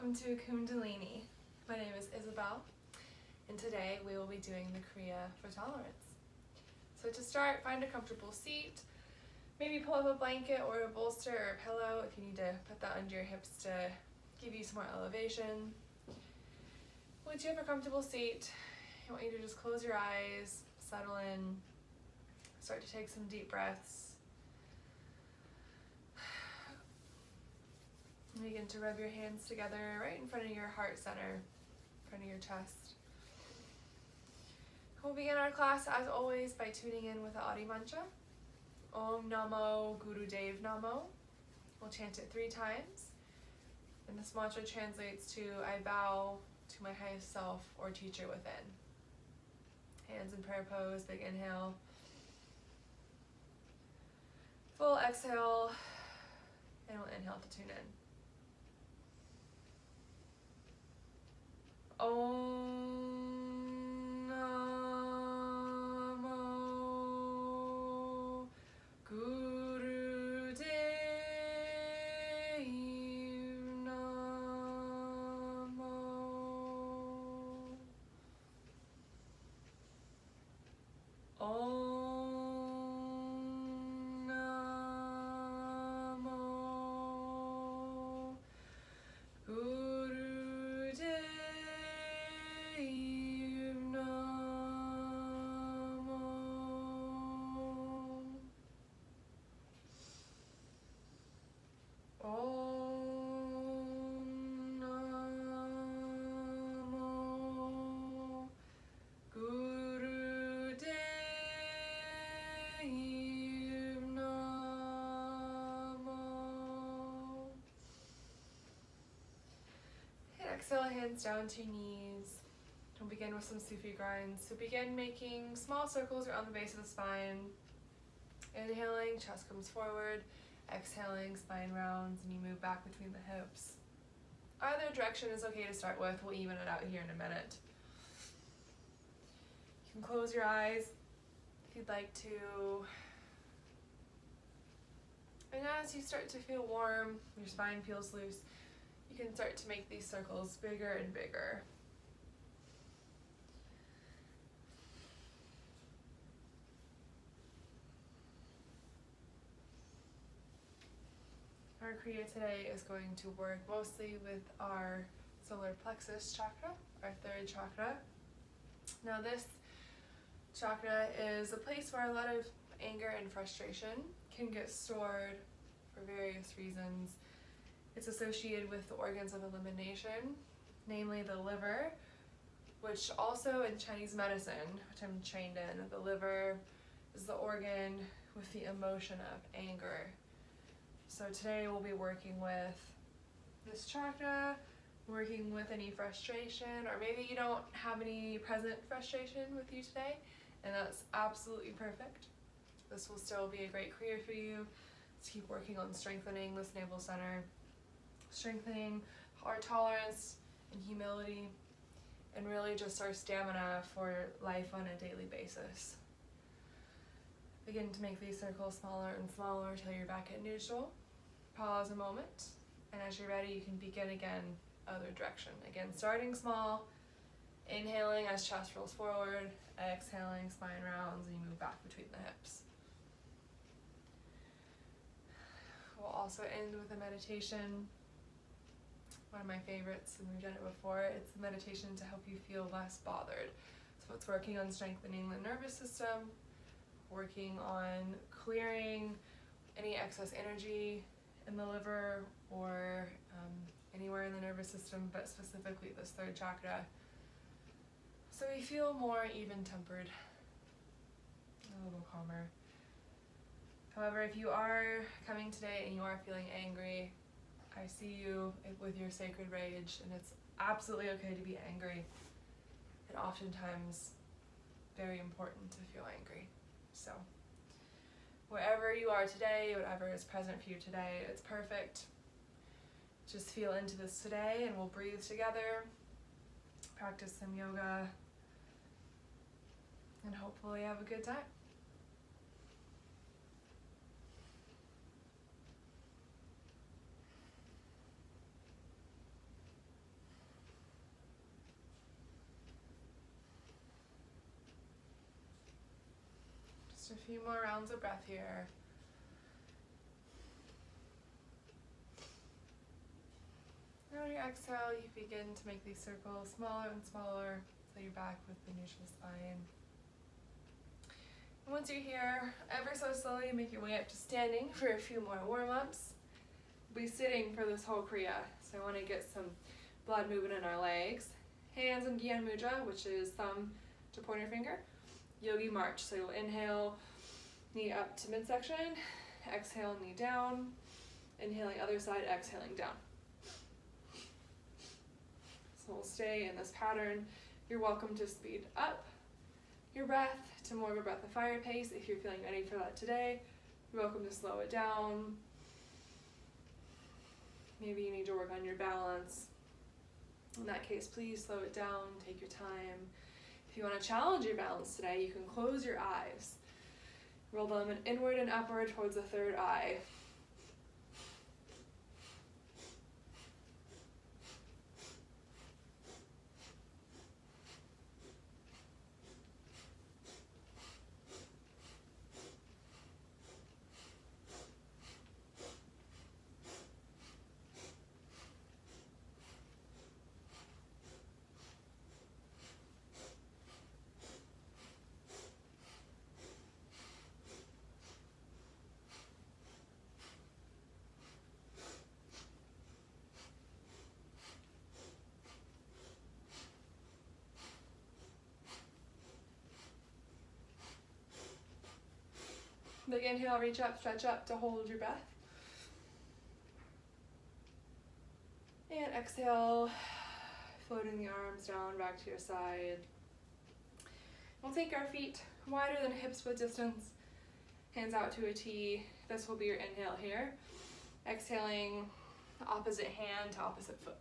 welcome to Kundalini. My name is Isabel, and today we will be doing the Kriya for tolerance. So to start, find a comfortable seat. Maybe pull up a blanket or a bolster or a pillow if you need to put that under your hips to give you some more elevation. Once you have a comfortable seat, I want you to just close your eyes, settle in, start to take some deep breaths. And begin to rub your hands together right in front of your heart center, in front of your chest. We'll begin our class as always by tuning in with the Adi mantra. Om Namo Gurudev Namo. We'll chant it 3 times. And this mantra translates to I bow to my highest self or teacher within. Hands in prayer pose, big inhale. Full exhale, and we'll inhale to tune in. Om Namo Gurudev Namo. Om Namo Gurudev Exhale, hands down to knees. We'll begin with some Sufi grinds. So begin making small circles around the base of the spine. Inhaling, chest comes forward. Exhaling, spine rounds, and you move back between the hips. Either direction is okay to start with. We'll even it out here in a minute. You can close your eyes if you'd like to. And as you start to feel warm, your spine feels loose, you can start to make these circles bigger and bigger. Our Kriya today is going to work mostly with our solar plexus chakra, our 3rd chakra. Now this chakra is a place where a lot of anger and frustration can get stored for various reasons. It's associated with the organs of elimination, namely the liver, which also in Chinese medicine, which I'm trained in, the liver is the organ with the emotion of anger. So today we'll be working with this chakra, working with any frustration, or maybe you don't have any present frustration with you today, and that's absolutely perfect. This will still be a great Kriya for you. Let's keep working on strengthening this navel center, strengthening our tolerance and humility, and really just our stamina for life on a daily basis. Begin to make these circles smaller and smaller until you're back at neutral. Pause a moment, and as you're ready, you can begin again, other direction. Again, starting small, inhaling as chest rolls forward, exhaling, spine rounds, and you move back between the hips. We'll also end with a meditation. One of my favorites, and we've done it before. It's a meditation to help you feel less bothered. So it's working on strengthening the nervous system, working on clearing any excess energy in the liver or anywhere in the nervous system, but specifically this 3rd chakra. So we feel more even-tempered, a little calmer. However, if you are coming today and you are feeling angry, I see you with your sacred rage, and it's absolutely okay to be angry, and oftentimes very important to feel angry. So wherever you are today, whatever is present for you today, it's perfect. Just feel into this today, and we'll breathe together, practice some yoga, and hopefully have a good time. few more rounds of breath here. And on your exhale, you begin to make these circles smaller and smaller so you're back with the neutral spine. And once you're here, ever so slowly make your way up to standing for a few more warm-ups. We'll be sitting for this whole Kriya, so I want to get some blood movement in our legs. Hands in Gyan Mudra, which is thumb to pointer finger. Yogi March, so you'll inhale, knee up to midsection, exhale, knee down, inhaling other side, exhaling down. So we'll stay in this pattern. You're welcome to speed up your breath to more of a breath of fire pace if you're feeling ready for that today. You're welcome to slow it down. Maybe you need to work on your balance. In that case, please slow it down, take your time. If you want to challenge your balance today, you can close your eyes. Roll them inward and upward towards the third eye. Big inhale, reach up, stretch up to hold your breath. And exhale, floating the arms down back to your side. We'll take our feet wider than hips width distance, hands out to a T. This will be your inhale here. Exhaling, opposite hand to opposite foot.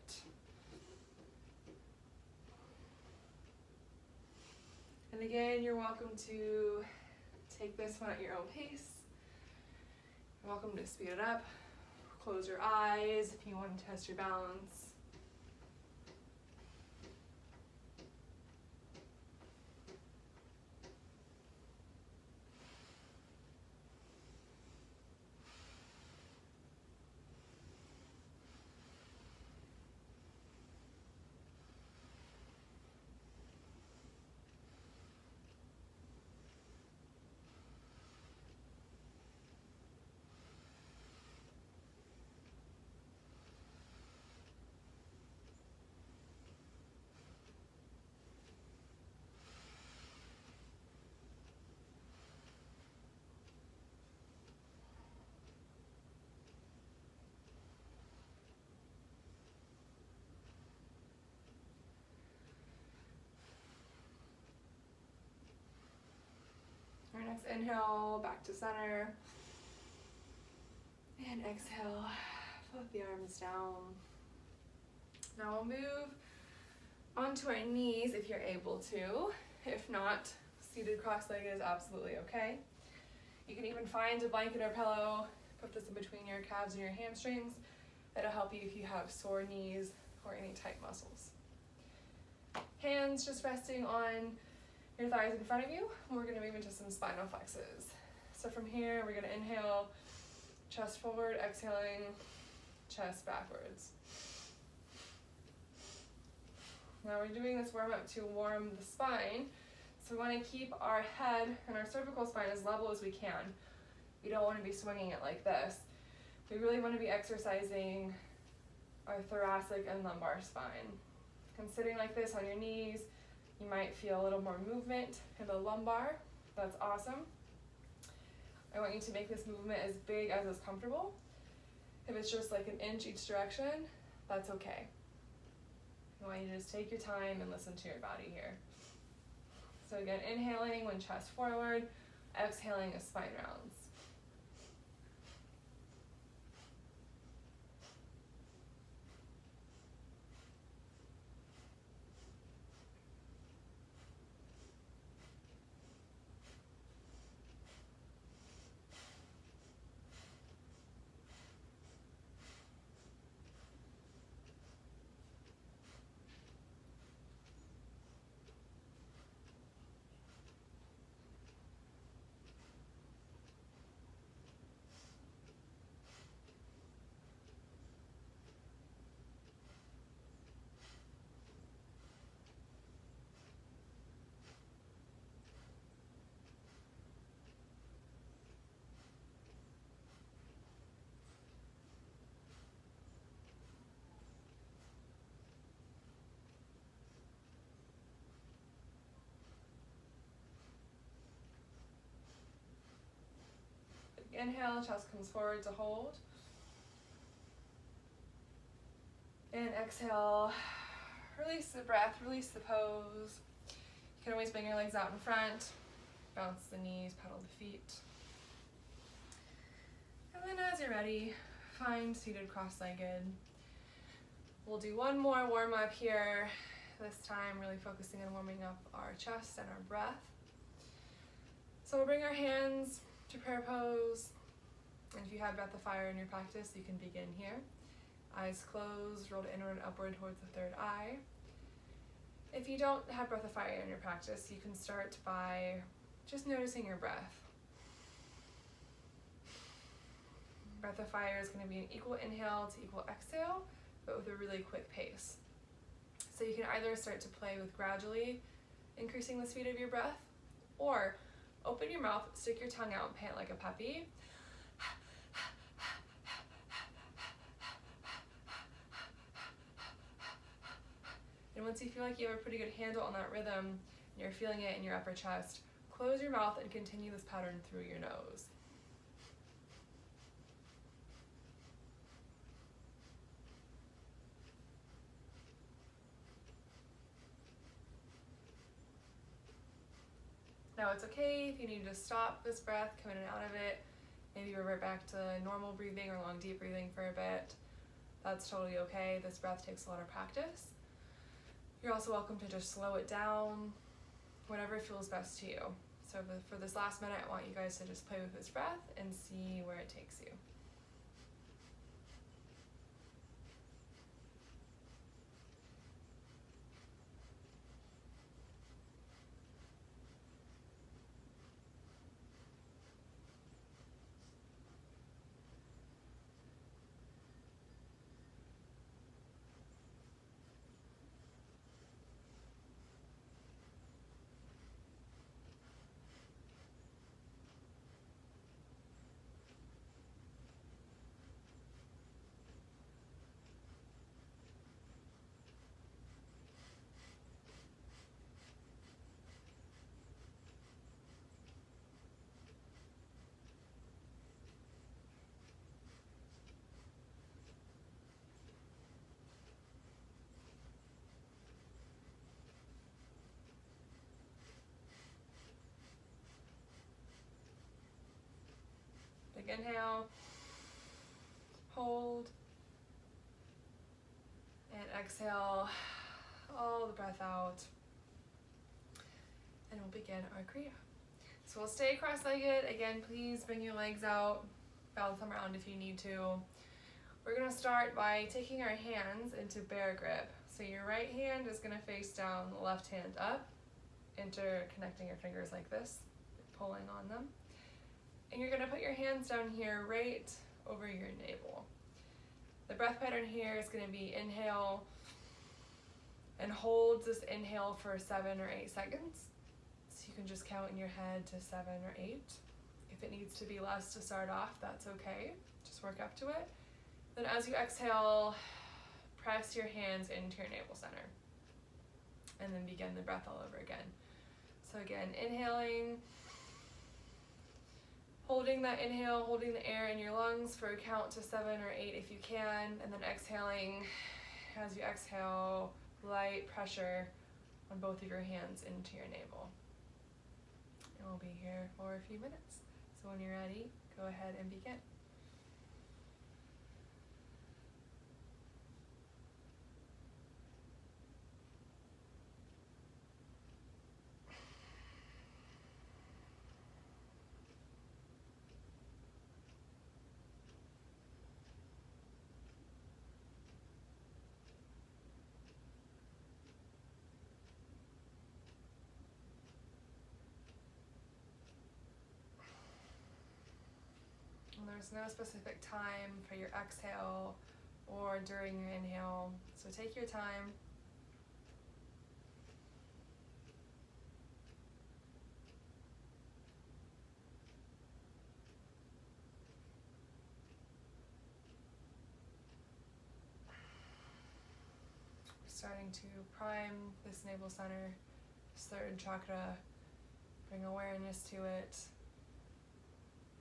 And again, you're welcome to take this one at your own pace. You're welcome to speed it up. Close your eyes if you want to test your balance. Our next inhale, back to center. And exhale, float the arms down. Now we'll move onto our knees if you're able to. If not, seated cross-legged is absolutely okay. You can even find a blanket or pillow, put this in between your calves and your hamstrings. That'll help you if you have sore knees or any tight muscles. Hands just resting on your thighs in front of you. We're going to move into some spinal flexes. So from here, we're going to inhale, chest forward, exhaling, chest backwards. Now we're doing this warm up to warm the spine. So we want to keep our head and our cervical spine as level as we can. We don't want to be swinging it like this. We really want to be exercising our thoracic and lumbar spine. And sitting like this on your knees, you might feel a little more movement in the lumbar. That's awesome. I want you to make this movement as big as is comfortable. If it's just like an inch each direction, that's okay. I want you to just take your time and listen to your body here. So again, inhaling when chest forward, exhaling as spine rounds. inhale, chest comes forward to hold. And exhale, release the breath, release the pose. You can always bring your legs out in front, bounce the knees, pedal the feet. And then as you're ready, find seated cross-legged. We'll do one more warm up here, this time really focusing on warming up our chest and our breath. So we'll bring our hands to prayer pose, and if you have breath of fire in your practice, you can begin here. Eyes closed, rolled inward and upward towards the third eye. If you don't have breath of fire in your practice, you can start by just noticing your breath. Breath of fire is going to be an equal inhale to equal exhale, but with a really quick pace. So you can either start to play with gradually increasing the speed of your breath, or open your mouth, stick your tongue out, and pant like a puppy. And once you feel like you have a pretty good handle on that rhythm, and you're feeling it in your upper chest, close your mouth and continue this pattern through your nose. Now it's okay if you need to stop this breath, come in and out of it, maybe revert back to normal breathing or long deep breathing for a bit. That's totally okay. This breath takes a lot of practice. You're also welcome to just slow it down, whatever feels best to you. So for this last minute, I want you guys to just play with this breath and see where it takes you. Big inhale, hold, and exhale all the breath out. And we'll begin our Kriya. So we'll stay cross-legged. Again, please bring your legs out, bounce them around if you need to. We're gonna start by taking our hands into bear grip. So your right hand is gonna face down, the left hand up, interconnecting your fingers like this, pulling on them. And you're gonna put your hands down here right over your navel. The breath pattern here is gonna be inhale and hold this inhale for 7 or 8 seconds. So you can just count in your head to 7 or 8. If it needs to be less to start off, that's okay. Just work up to it. Then as you exhale, press your hands into your navel center. And then begin the breath all over again. So again, inhaling, holding that inhale, holding the air in your lungs for a count to 7 or 8 if you can, and then exhaling. As you exhale, light pressure on both of your hands into your navel. And we'll be here for a few minutes. So when you're ready, go ahead and begin. There's no specific time for your exhale or during your inhale, so take your time. We're starting to prime this navel center, this third chakra, bring awareness to it.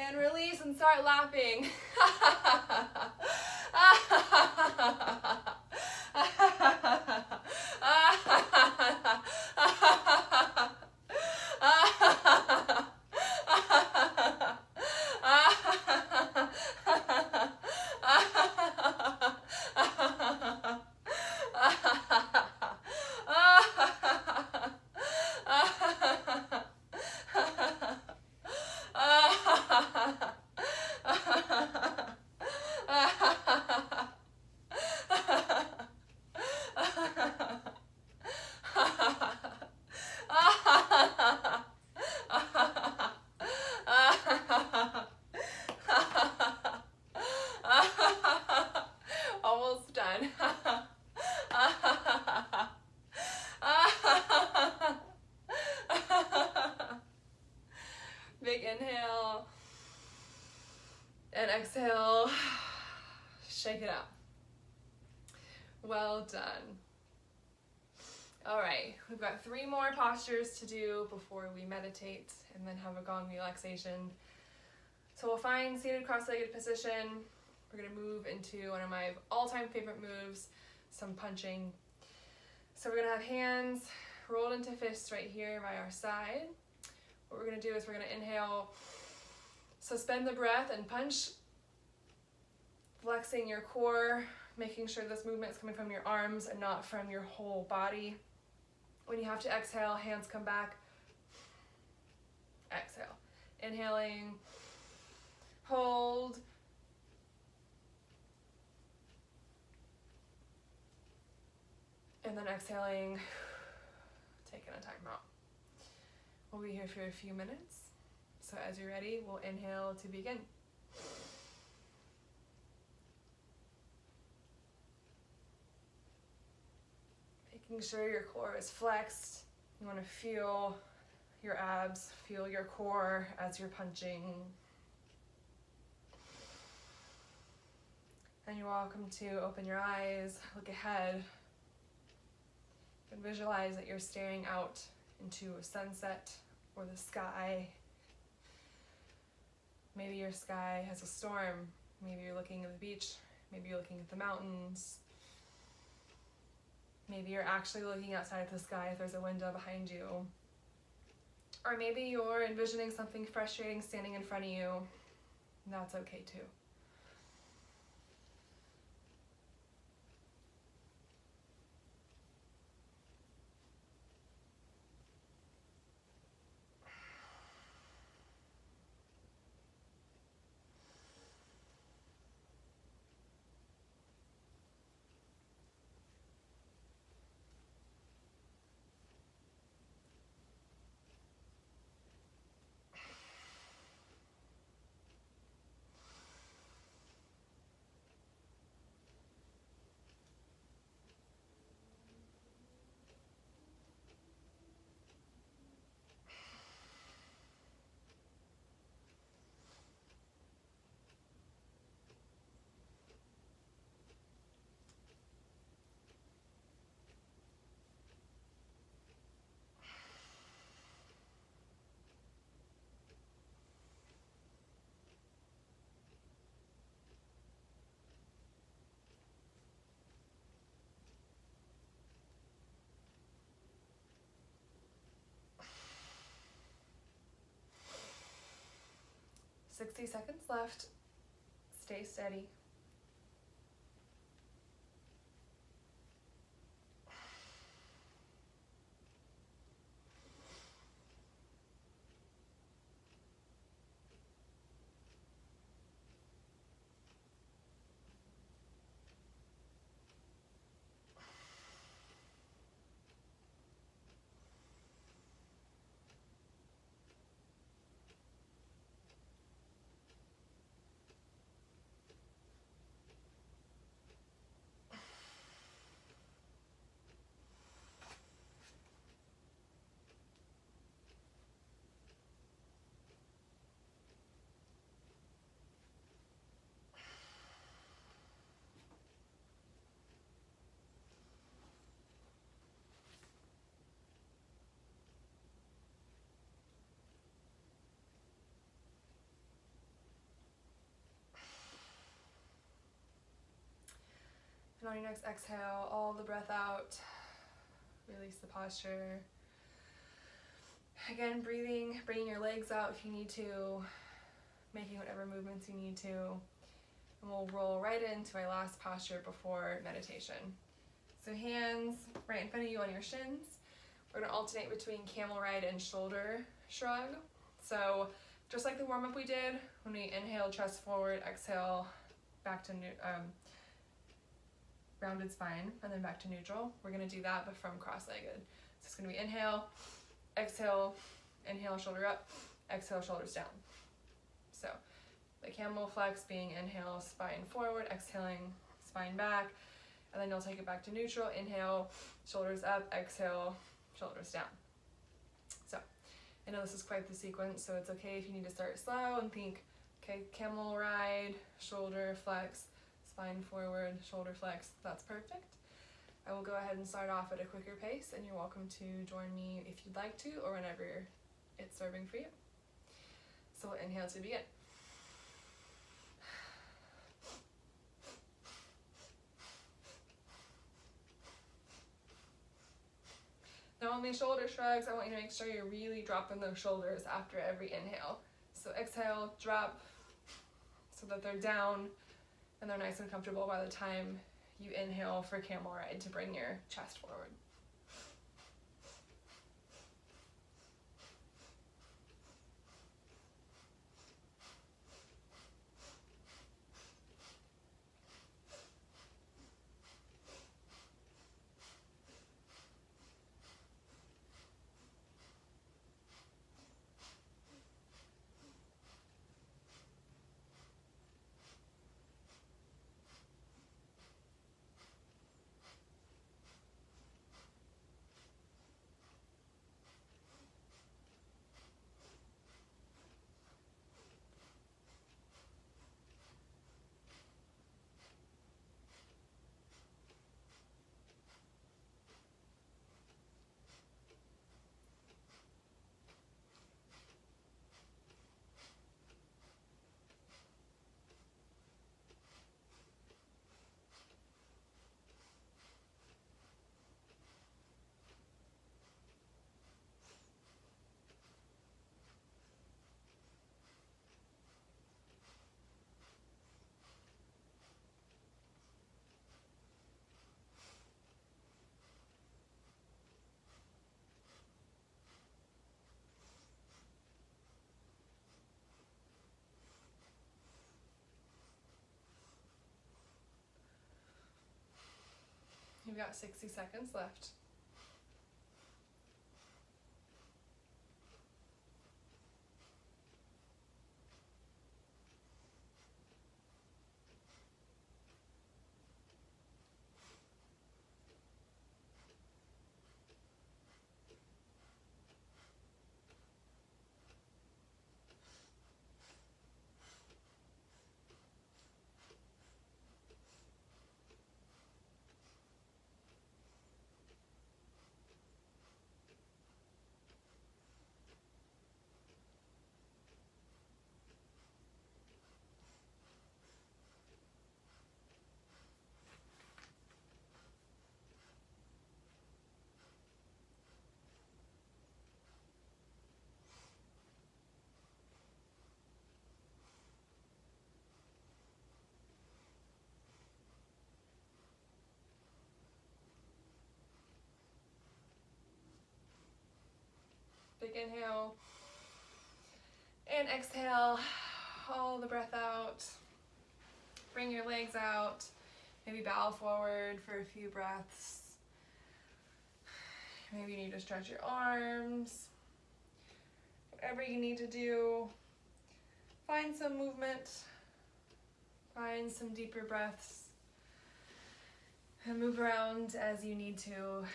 And release and start laughing. Almost done. Big inhale and exhale. Shake it out. Well done. All right, we've got 3 more postures to do before we meditate and then have a gong relaxation. So we'll find seated cross-legged position. We're gonna move into one of my all-time favorite moves, some punching. So we're gonna have hands rolled into fists right here by our side. What we're gonna do is we're gonna inhale, suspend the breath and punch, flexing your core, making sure this movement is coming from your arms and not from your whole body. When you have to exhale, hands come back. Exhale. Inhaling, hold, and then exhaling, taking a time out. We'll be here for a few minutes. So as you're ready, we'll inhale to begin. Making sure your core is flexed. You want to feel your abs, feel your core as you're punching. And you're welcome to open your eyes, look ahead, and visualize that you're staring out into a sunset or the sky. Maybe your sky has a storm. Maybe you're looking at the beach. Maybe you're looking at the mountains. Maybe you're actually looking outside of the sky if there's a window behind you. Or maybe you're envisioning something frustrating standing in front of you. And that's okay too. – 60 seconds left. Stay steady. And on your next exhale, all the breath out, release the posture. Again, breathing, bringing your legs out if you need to, making whatever movements you need to. And we'll roll right into our last posture before meditation. So hands right in front of you on your shins. We're gonna alternate between camel ride and shoulder shrug. So just like the warm-up we did, when we inhale, chest forward, exhale, back to rounded spine, and then back to neutral. We're gonna do that, but from cross-legged. So it's gonna be inhale, exhale, inhale, shoulder up, exhale, shoulders down. So the camel flex being inhale, spine forward, exhaling, spine back, and then you'll take it back to neutral. Inhale, shoulders up, exhale, shoulders down. So I know this is quite the sequence, so it's okay if you need to start slow and think, okay, camel ride, shoulder flex, spine forward, shoulder flex. That's perfect. I will go ahead and start off at a quicker pace, and you're welcome to join me if you'd like to or whenever it's serving for you. So we'll inhale to begin. Now on these shoulder shrugs, I want you to make sure you're really dropping those shoulders after every inhale. So exhale, drop, so that they're down and they're nice and comfortable by the time you inhale for camel ride to bring your chest forward. You've got 60 seconds left. Big inhale and exhale all the breath out. Bring your legs out, maybe bow forward for a few breaths. Maybe you need to stretch your arms. Whatever you need to do, find some movement, find some deeper breaths, and move around as you need to.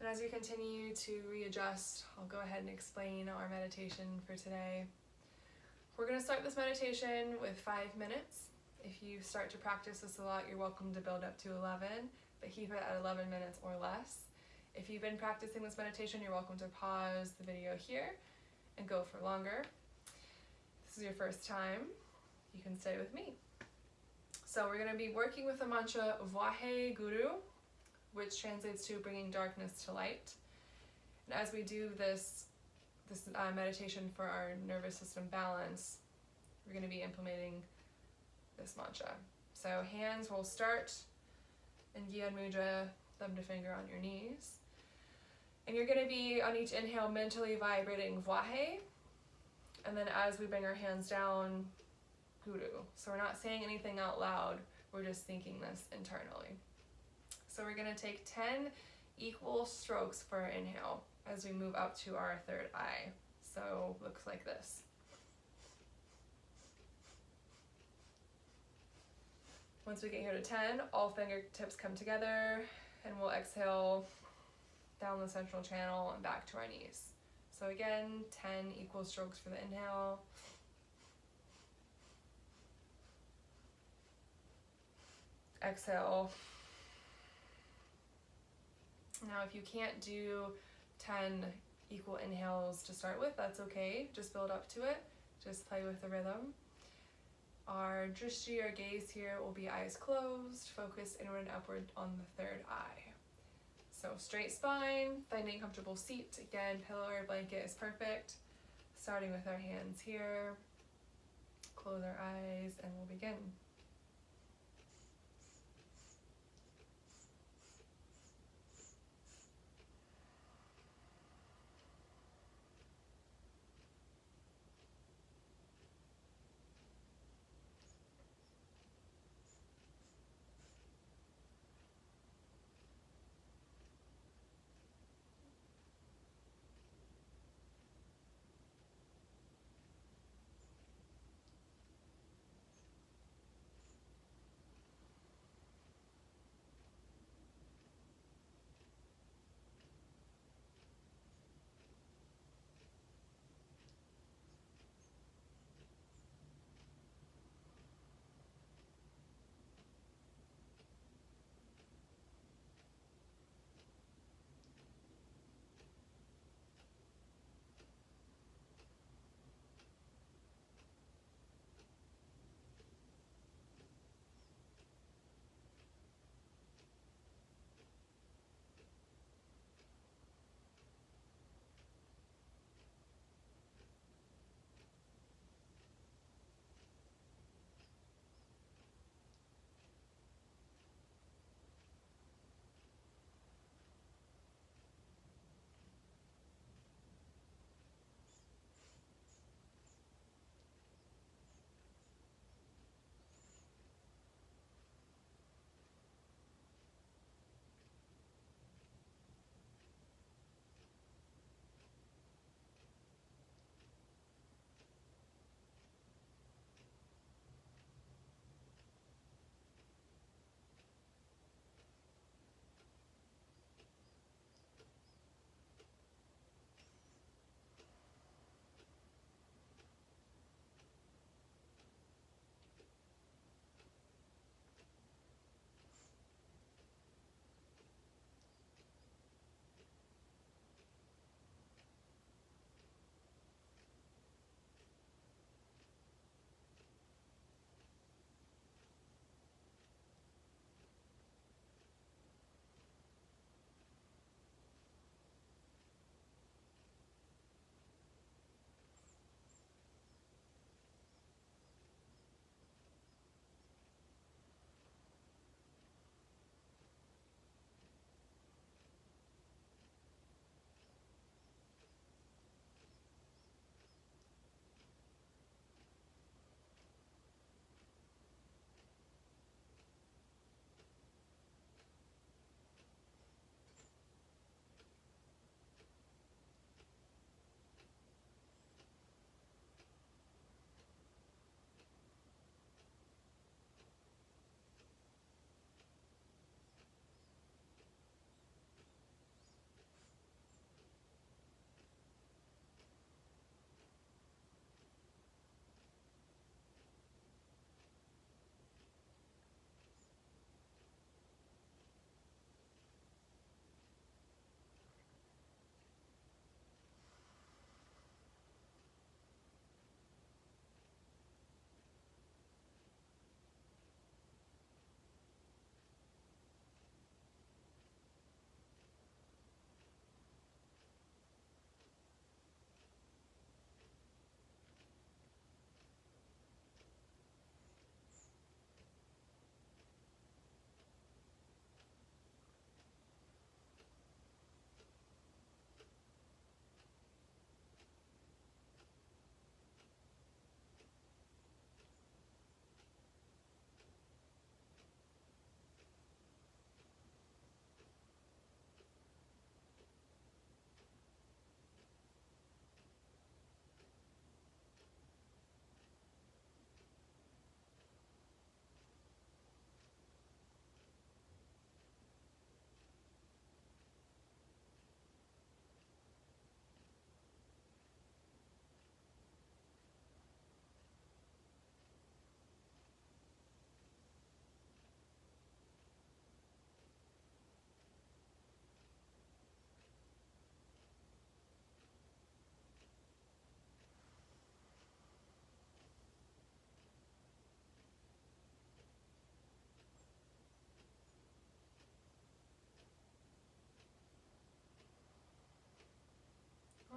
And as you continue to readjust, I'll go ahead and explain our meditation for today. We're going to start this meditation with 5 minutes. If you start to practice this a lot, you're welcome to build up to 11, but keep it at 11 minutes or less. If you've been practicing this meditation, you're welcome to pause the video here and go for longer. If this is your first time, you can stay with me. So we're going to be working with the mantra Vahe Guru, which translates to bringing darkness to light. And as we do this meditation for our nervous system balance, we're going to be implementing this mantra. So hands will start in Gyan Mudra, thumb to finger on your knees. And you're going to be, on each inhale, mentally vibrating Vahe. And then as we bring our hands down, Guru. So we're not saying anything out loud, we're just thinking this internally. So we're going to take 10 equal strokes for our inhale as we move up to our third eye. So looks like this. Once we get here to 10, all fingertips come together, and we'll exhale down the central channel and back to our knees. So again, 10 equal strokes for the inhale. Exhale. Now if you can't do 10 equal inhales to start with, that's okay. Just build up to it. Just play with the rhythm. Our drishti, or gaze here, will be eyes closed, focus inward and upward on the third eye. So straight spine, finding a comfortable seat. Again, pillow or blanket is perfect. Starting with our hands here. Close our eyes and we'll begin.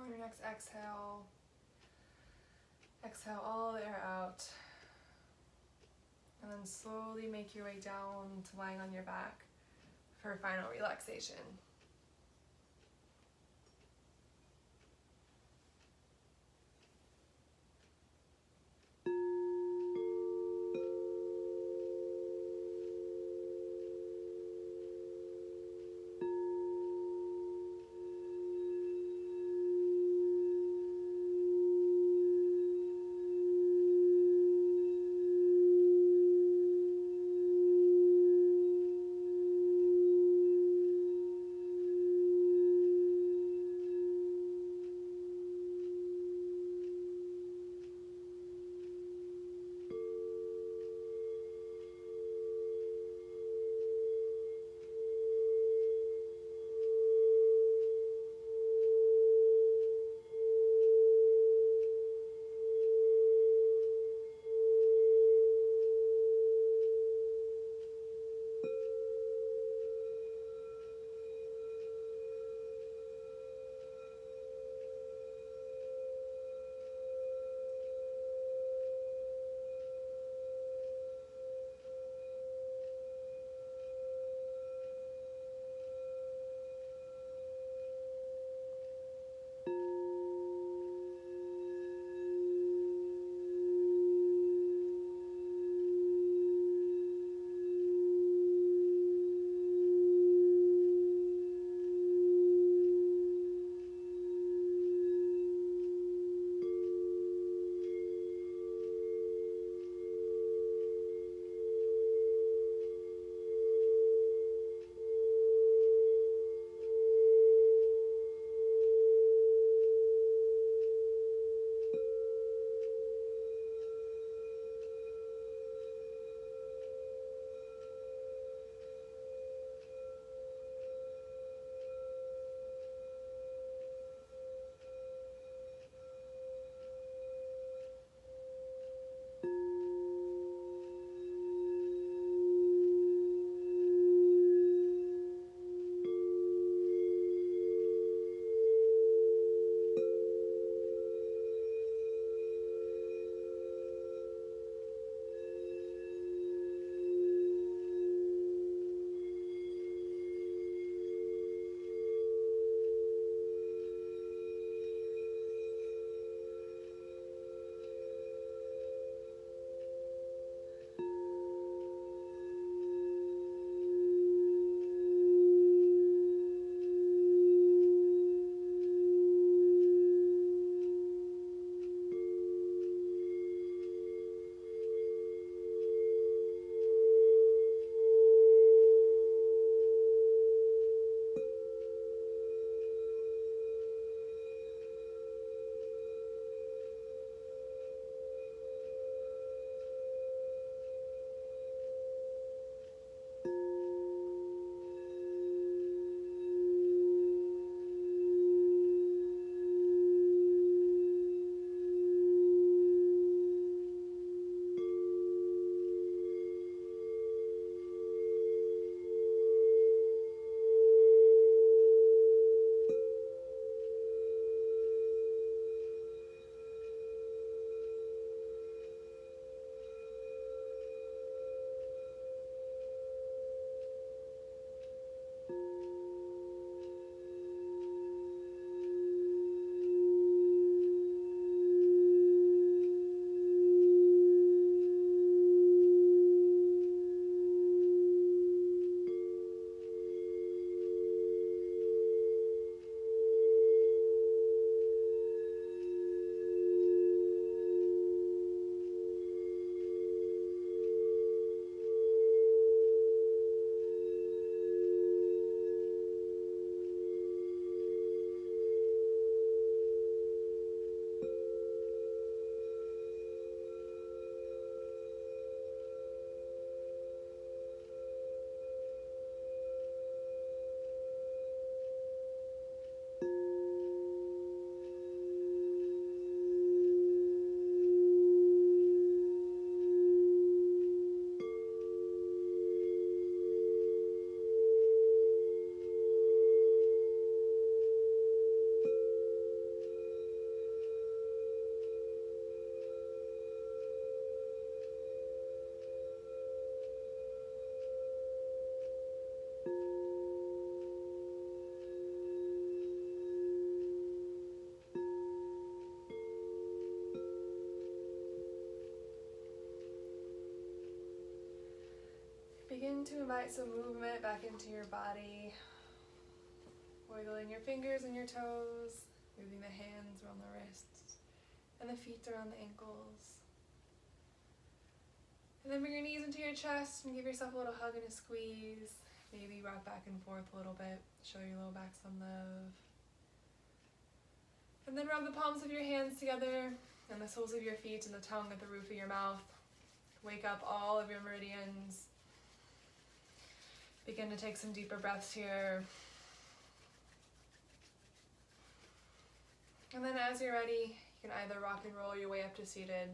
On your next exhale, exhale all the air out. And then slowly make your way down to lying on your back for final relaxation. begin to invite some movement back into your body. Wiggling your fingers and your toes, moving the hands around the wrists and the feet around the ankles. And then bring your knees into your chest and give yourself a little hug and a squeeze. Maybe rock back and forth a little bit, show your low back some love. And then rub the palms of your hands together and the soles of your feet and the tongue at the roof of your mouth. Wake up all of your meridians. Begin to take some deeper breaths here. And then as you're ready, you can either rock and roll your way up to seated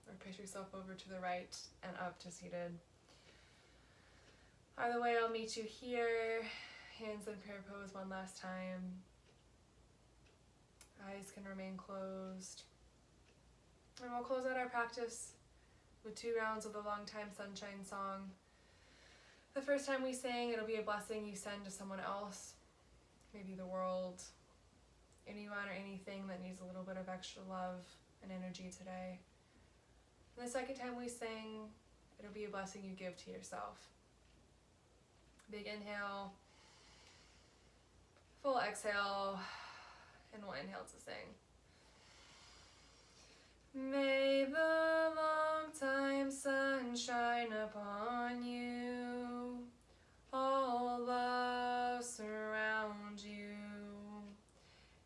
or push yourself over to the right and up to seated. Either way, I'll meet you here. Hands in prayer pose one last time. Eyes can remain closed. And we'll close out our practice with 2 rounds of the Long Time Sunshine song. The first time we sing, it'll be a blessing you send to someone else, maybe the world, anyone or anything that needs a little bit of extra love and energy today. And the second time we sing, it'll be a blessing you give to yourself. Big inhale, full exhale, and we'll inhale to sing. May the long time sun shine upon you, all love surround you,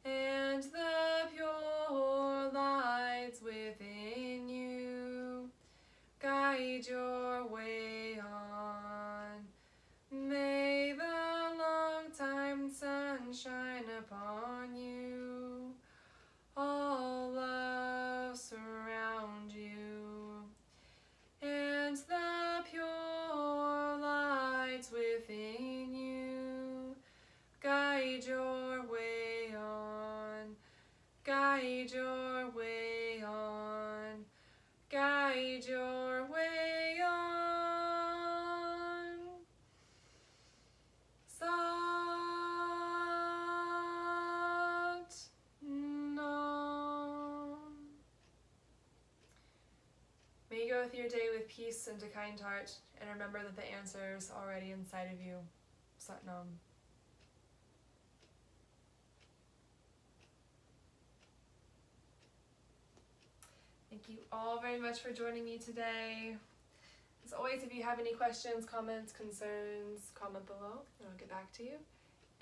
and the pure lights within you guide your way on. May the long time sun shine upon you, all love surround you, and the pure lights within you guide your way on, guide your way on, guide your way on. Sat Nam. May you go with your day with peace and a kind heart, and remember that the answer is already inside of you. Sat Nam. Thank you all very much for joining me today. As always, if you have any questions, comments, concerns, comment below and I'll get back to you.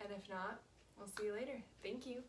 And if not, we'll see you later. Thank you.